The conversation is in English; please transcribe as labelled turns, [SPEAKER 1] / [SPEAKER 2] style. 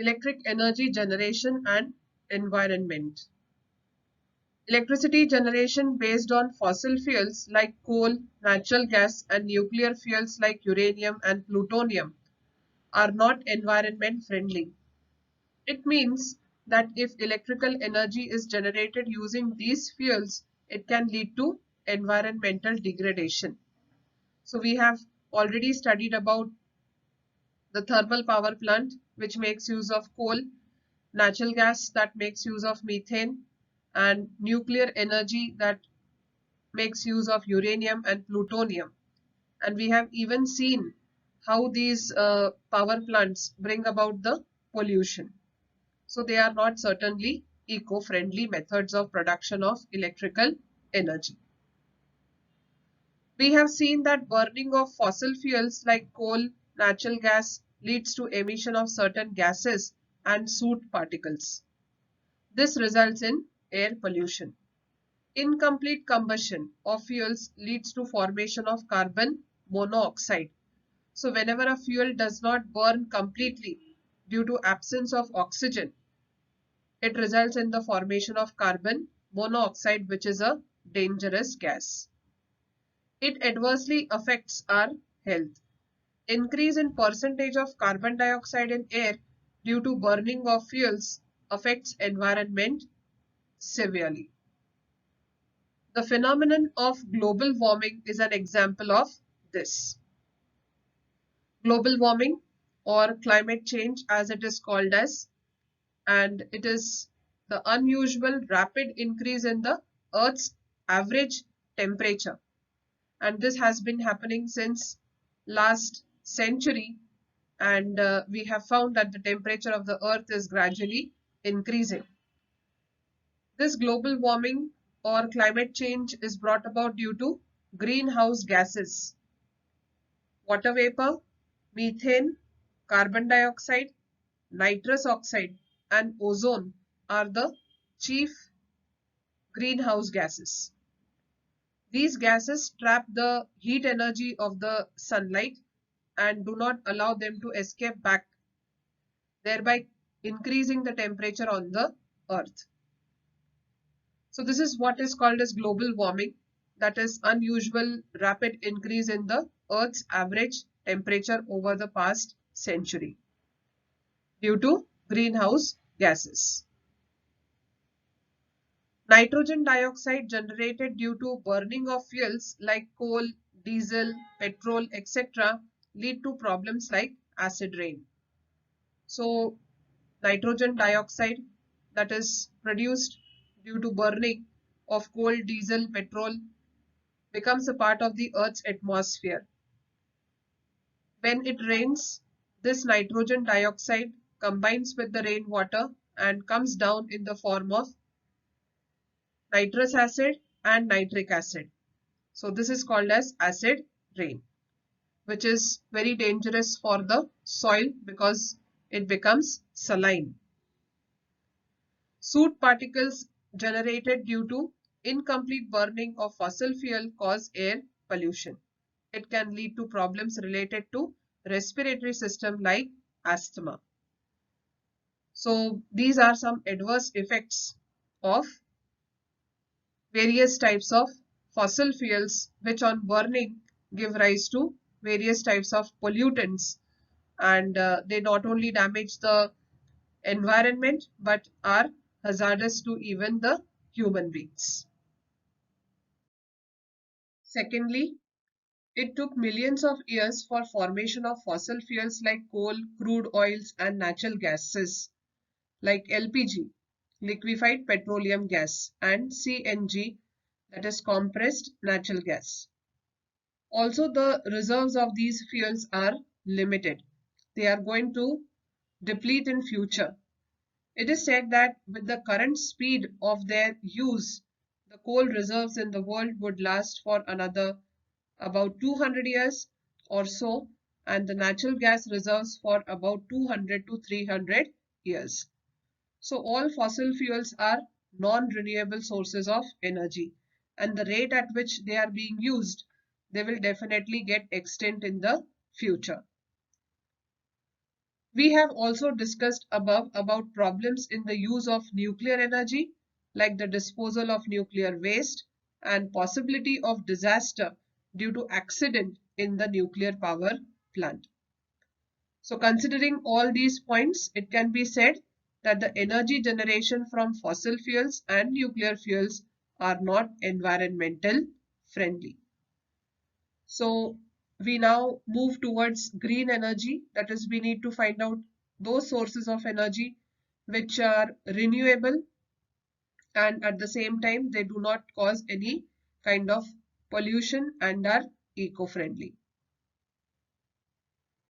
[SPEAKER 1] Electric energy generation and environment. Electricity generation based on fossil fuels like coal, natural gas, and nuclear fuels like uranium and plutonium are not environment friendly. It means that if electrical energy is generated using these fuels, it can lead to environmental degradation. So we have already studied about the thermal power plant, which makes use of coal, natural gas that makes use of methane, and nuclear energy that makes use of uranium and plutonium. And we have even seen how these power plants bring about the pollution. So they are not certainly eco-friendly methods of production of electrical energy. We have seen that burning of fossil fuels like coal, natural gas leads to emission of certain gases and soot particles. This results in air pollution. Incomplete combustion of fuels leads to formation of carbon monoxide. So whenever a fuel does not burn completely due to absence of oxygen, it results in the formation of carbon monoxide, which is a dangerous gas. It adversely affects our health. Increase in percentage of carbon dioxide in air due to burning of fuels affects environment severely. The phenomenon of global warming is an example of this. Global warming or climate change as it is called as, and it is the unusual rapid increase in the Earth's average temperature. And this has been happening since last century, and we have found that the temperature of the Earth is gradually increasing. This global warming or climate change is brought about due to greenhouse gases, water vapor, methane, carbon dioxide, nitrous oxide, and ozone are the chief greenhouse gases. These gases trap the heat energy of the sunlight and do not allow them to escape back, thereby increasing the temperature on the earth. So this is what is called as global warming, that is unusual rapid increase in the earth's average temperature over the past century due to greenhouse gases. Nitrogen dioxide generated due to burning of fuels like coal, diesel, petrol, etc. lead to problems like acid rain. So nitrogen dioxide that is produced due to burning of coal, diesel, petrol becomes a part of the Earth's atmosphere. When it rains, this nitrogen dioxide combines with the rainwater and comes down in the form of nitrous acid and nitric acid. So this is called as acid rain, which is very dangerous for the soil because it becomes saline. Soot particles generated due to incomplete burning of fossil fuel cause air pollution. It can lead to problems related to respiratory system like asthma. So these are some adverse effects of various types of fossil fuels which on burning give rise to various types of pollutants, and they not only damage the environment but are hazardous to even the human beings. Secondly, it took millions of years for formation of fossil fuels like coal, crude oils and natural gases like LPG, liquefied petroleum gas, and CNG, that is compressed natural gas. Also, the reserves of these fuels are limited. They are going to deplete in future. It is said that with the current speed of their use, the coal reserves in the world would last for another about 200 years or so, and the natural gas reserves for about 200 to 300 years. So all fossil fuels are non-renewable sources of energy, and the rate at which they are being used, they will definitely get extinct in the future. We have also discussed above about problems in the use of nuclear energy, like the disposal of nuclear waste and possibility of disaster due to accident in the nuclear power plant. So considering all these points, it can be said that the energy generation from fossil fuels and nuclear fuels are not environmental friendly. So we now move towards green energy. That is, we need to find out those sources of energy which are renewable and at the same time they do not cause any kind of pollution and are eco-friendly.